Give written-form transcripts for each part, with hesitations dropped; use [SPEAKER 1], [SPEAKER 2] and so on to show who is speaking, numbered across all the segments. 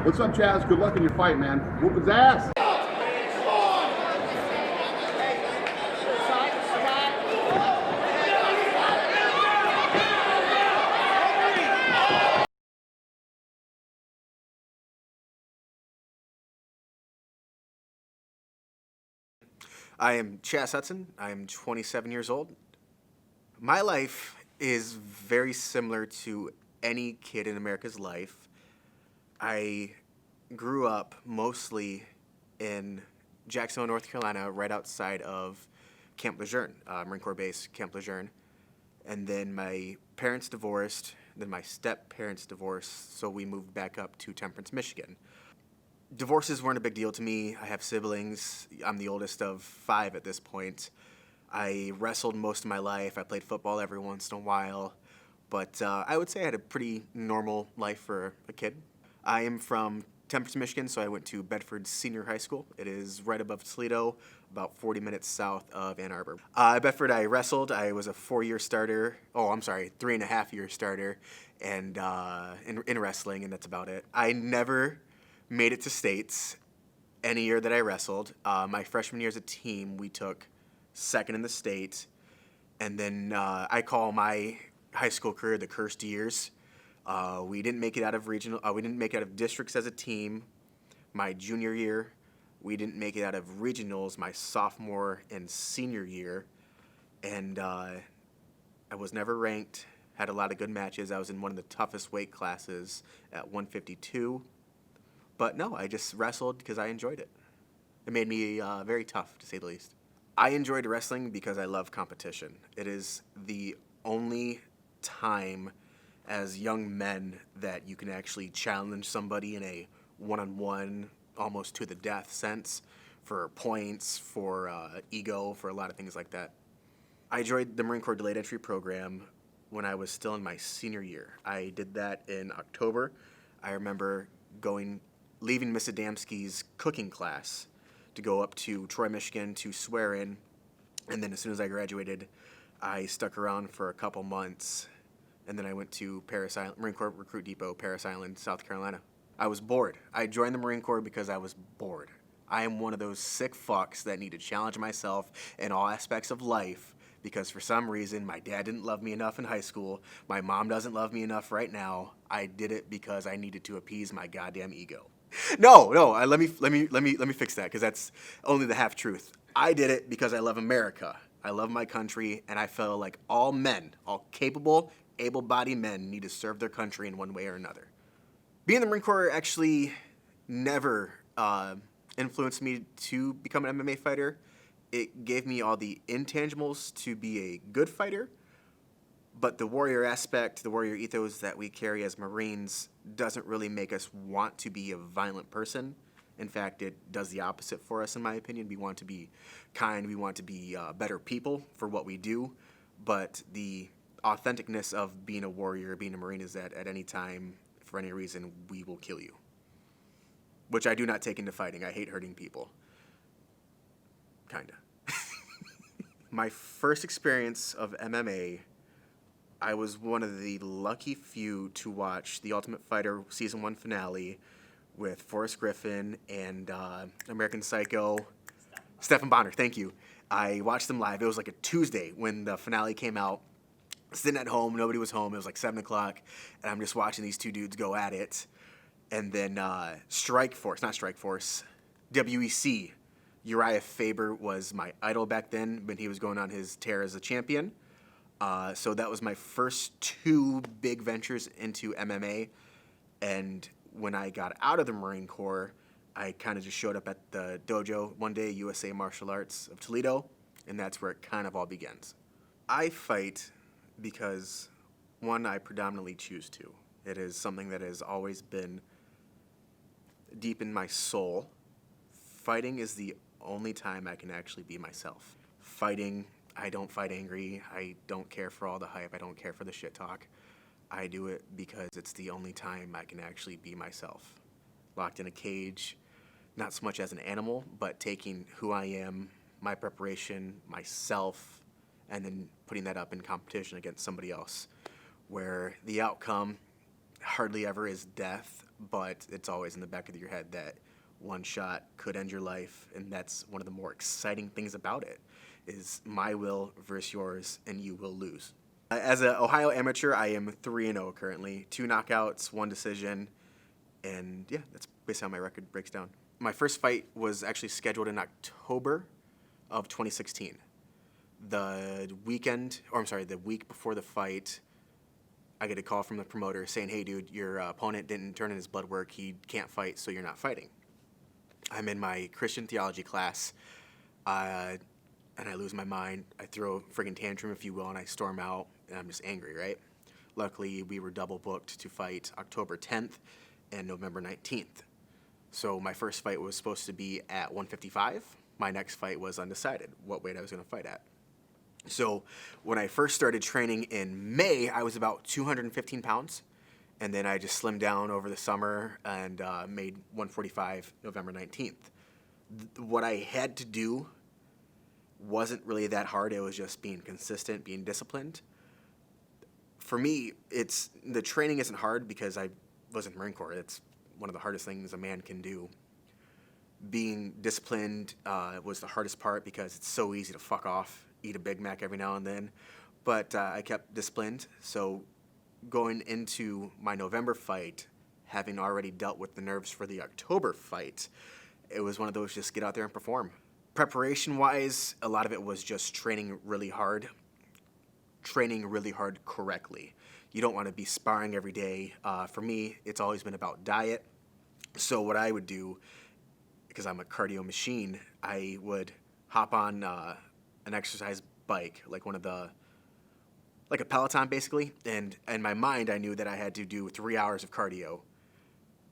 [SPEAKER 1] What's up, Chaz? Good luck in your fight, man. Whoop his ass.
[SPEAKER 2] I am Chaz Hudson. I am 27 years old. My life is very similar to any kid in America's life. I grew up mostly in Jacksonville, North Carolina, right outside of Camp Lejeune, Marine Corps Base, Camp Lejeune. And then my parents divorced, then my step-parents divorced, so we moved back up to Temperance, Michigan. Divorces weren't a big deal to me. I have siblings. I'm the oldest of 5 at this point. I wrestled most of my life. I played football every once in a while. But I would say I had a pretty normal life for a kid. I am from Temperance, Michigan, so I went to Bedford Senior High School. It is right above Toledo, about 40 minutes south of Ann Arbor. At Bedford, I wrestled. I was a 4-year starter. 3.5-year starter and in wrestling, and that's about it. I never made it to states any year that I wrestled. My freshman year as a team, we took 2nd in the state, and then I call my high school career the cursed years. We didn't make it out of regional. We didn't make it out of districts as a team. My junior year, we didn't make it out of regionals. My sophomore and senior year, and I was never ranked. Had a lot of good matches. I was in one of the toughest weight classes at 152. But no, I just wrestled because I enjoyed it. It made me very tough, to say the least. I enjoyed wrestling because I love competition. It is the only time as young men that you can actually challenge somebody in a one-on-one, almost to the death sense, for points, for ego, for a lot of things like that. I joined the Marine Corps Delayed Entry Program when I was still in my senior year. I did that in October. I remember leaving Miss Adamski's cooking class to go up to Troy, Michigan to swear in. And then as soon as I graduated, I stuck around for a couple months. And then I went to Marine Corps Recruit Depot, Parris Island, South Carolina. I was bored. I joined the Marine Corps because I was bored. I am one of those sick fucks that need to challenge myself in all aspects of life because for some reason my dad didn't love me enough in high school. My mom doesn't love me enough right now. I did it because I needed to appease my goddamn ego. No. Let me fix that because that's only the half truth. I did it because I love America. I love my country, and I feel like all men, all capable, able-bodied men, need to serve their country in one way or another. Being in the Marine Corps actually never influenced me to become an MMA fighter. It gave me all the intangibles to be a good fighter. But the warrior aspect, the warrior ethos that we carry as Marines doesn't really make us want to be a violent person. In fact, it does the opposite for us, in my opinion. We want to be kind. We want to be better people for what we do. But the authenticness of being a warrior, being a Marine, is that at any time, for any reason, we will kill you. Which I do not take into fighting. I hate hurting people. Kinda. My first experience of MMA, I was one of the lucky few to watch The Ultimate Fighter Season 1 finale with Forrest Griffin and American Psycho, Stephen Bonner, thank you. I watched them live. It was like a Tuesday when the finale came out. Sitting at home, nobody was home. It was like 7 o'clock, and I'm just watching these two dudes go at it. And then WEC, Uriah Faber was my idol back then when he was going on his tear as a champion. So that was my first 2 big ventures into MMA. And when I got out of the Marine Corps, I kind of just showed up at the dojo one day, USA Martial Arts of Toledo, and that's where it kind of all begins. I fight because, one, I predominantly choose to. It is something that has always been deep in my soul. Fighting is the only time I can actually be myself. Fighting, I don't fight angry. I don't care for all the hype. I don't care for the shit talk. I do it because it's the only time I can actually be myself. Locked in a cage, not so much as an animal, but taking who I am, my preparation, myself, and then putting that up in competition against somebody else, where the outcome hardly ever is death but it's always in the back of your head that one shot could end your life, and that's one of the more exciting things about it, is my will versus yours, and you will lose. As an Ohio amateur, I am 3-0 currently. 2 knockouts, 1 decision, and yeah, that's basically how my record breaks down. My first fight was actually scheduled in October of 2016. The week before the fight, I get a call from the promoter saying, "Hey, dude, your opponent didn't turn in his blood work. He can't fight, so you're not fighting." I'm in my Christian theology class, and I lose my mind. I throw a friggin' tantrum, if you will, and I storm out, and I'm just angry, right? Luckily, we were double booked to fight October 10th and November 19th. So my first fight was supposed to be at 155. My next fight was undecided, what weight I was going to fight at. So when I first started training in May, I was about 215 pounds. And then I just slimmed down over the summer and made 145 November 19th. What I had to do wasn't really that hard. It was just being consistent, being disciplined. For me, the training isn't hard because I was in the Marine Corps. It's one of the hardest things a man can do. Being disciplined was the hardest part because it's so easy to fuck off, eat a Big Mac every now and then. But I kept disciplined. So going into my November fight, having already dealt with the nerves for the October fight, it was one of those just get out there and perform. Preparation-wise, a lot of it was just training really hard correctly. You don't want to be sparring every day. For me, it's always been about diet. So what I would do, because I'm a cardio machine, I would hop on an exercise bike, like a Peloton basically, and in my mind I knew that I had to do 3 hours of cardio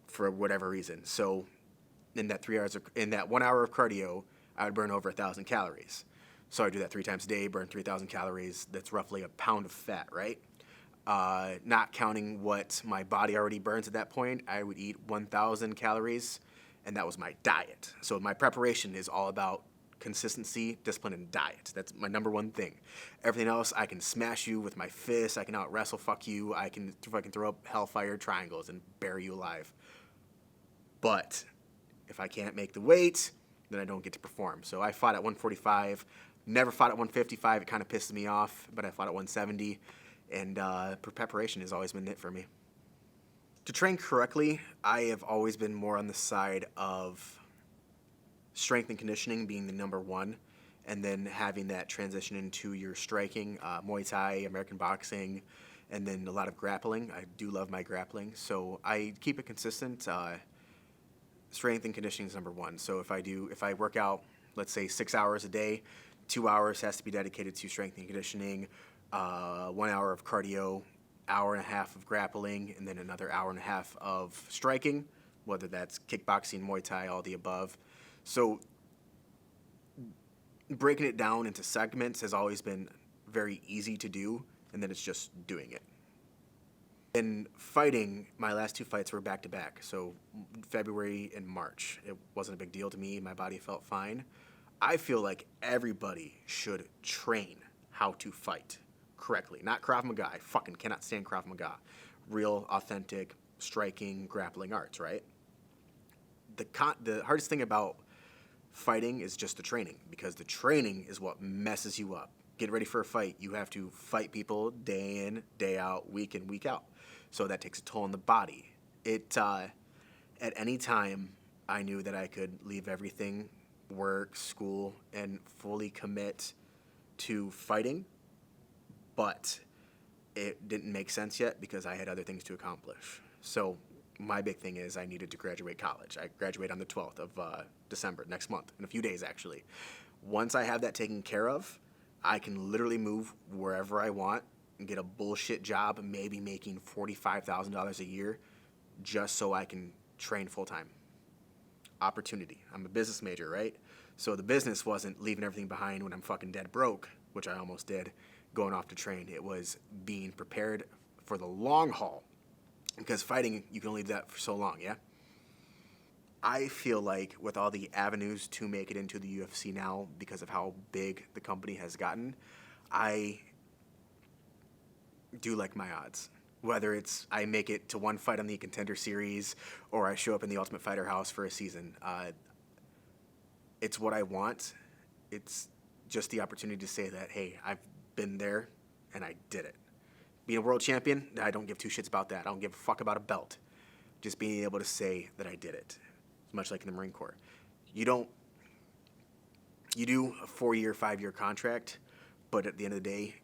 [SPEAKER 2] for whatever reason. So in that 1 hour of cardio, I would burn over 1,000 calories. So I do that 3 times a day, burn 3,000 calories. That's roughly a pound of fat, right? Not counting what my body already burns at that point, I would eat 1,000 calories, and that was my diet. So my preparation is all about consistency, discipline, and diet. That's my number one thing. Everything else, I can smash you with my fists, I can out wrestle fuck you, I can throw up hellfire triangles and bury you alive. But if I can't make the weight, then I don't get to perform. So I fought at 145, never fought at 155, it kind of pisses me off, but I fought at 170, and preparation has always been it for me. To train correctly, I have always been more on the side of strength and conditioning being the number one, and then having that transition into your striking, Muay Thai, American boxing, and then a lot of grappling. I do love my grappling, so I keep it consistent. Strength and conditioning is number one. So if I work out, let's say 6 hours a day, 2 hours has to be dedicated to strength and conditioning, 1 hour of cardio, hour and a half of grappling, and then another hour and a half of striking, whether that's kickboxing, Muay Thai, all the above. So breaking it down into segments has always been very easy to do, and then it's just doing it. In fighting, my last 2 fights were back-to-back, so February and March. It wasn't a big deal to me. My body felt fine. I feel like everybody should train how to fight correctly. Not Krav Maga. I fucking cannot stand Krav Maga. Real, authentic, striking, grappling arts, right? The hardest thing about fighting is just the training, because the training is what messes you up. Get ready for a fight. You have to fight people day in, day out, week in, week out. So that takes a toll on the body. At any time, I knew that I could leave everything, work, school, and fully commit to fighting, but it didn't make sense yet because I had other things to accomplish. So my big thing is I needed to graduate college. I graduate on the 12th of December, next month, in a few days actually. Once I have that taken care of, I can literally move wherever I want and get a bullshit job, maybe making $45,000 a year, just so I can train full-time. Opportunity. I'm a business major, right? So the business wasn't leaving everything behind when I'm fucking dead broke, which I almost did, going off to train. It was being prepared for the long haul, because fighting, you can only do that for so long, yeah? I feel like with all the avenues to make it into the UFC now, because of how big the company has gotten, I do like my odds. Whether it's I make it to one fight on the Contender Series or I show up in the Ultimate Fighter house for a season, it's what I want. It's just the opportunity to say that, hey, I've been there and I did it. Being a world champion, I don't give two shits about that. I don't give a fuck about a belt. Just being able to say that I did it. It's much like in the Marine Corps. You do a 4-year, 5-year contract, but at the end of the day,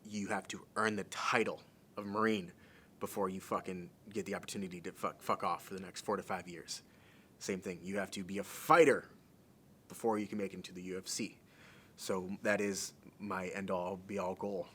[SPEAKER 2] you have to earn the title of Marine before you fucking get the opportunity to fuck off for the next 4 to 5 years. Same thing. You have to be a fighter before you can make it into the UFC. So that is my end-all, be-all goal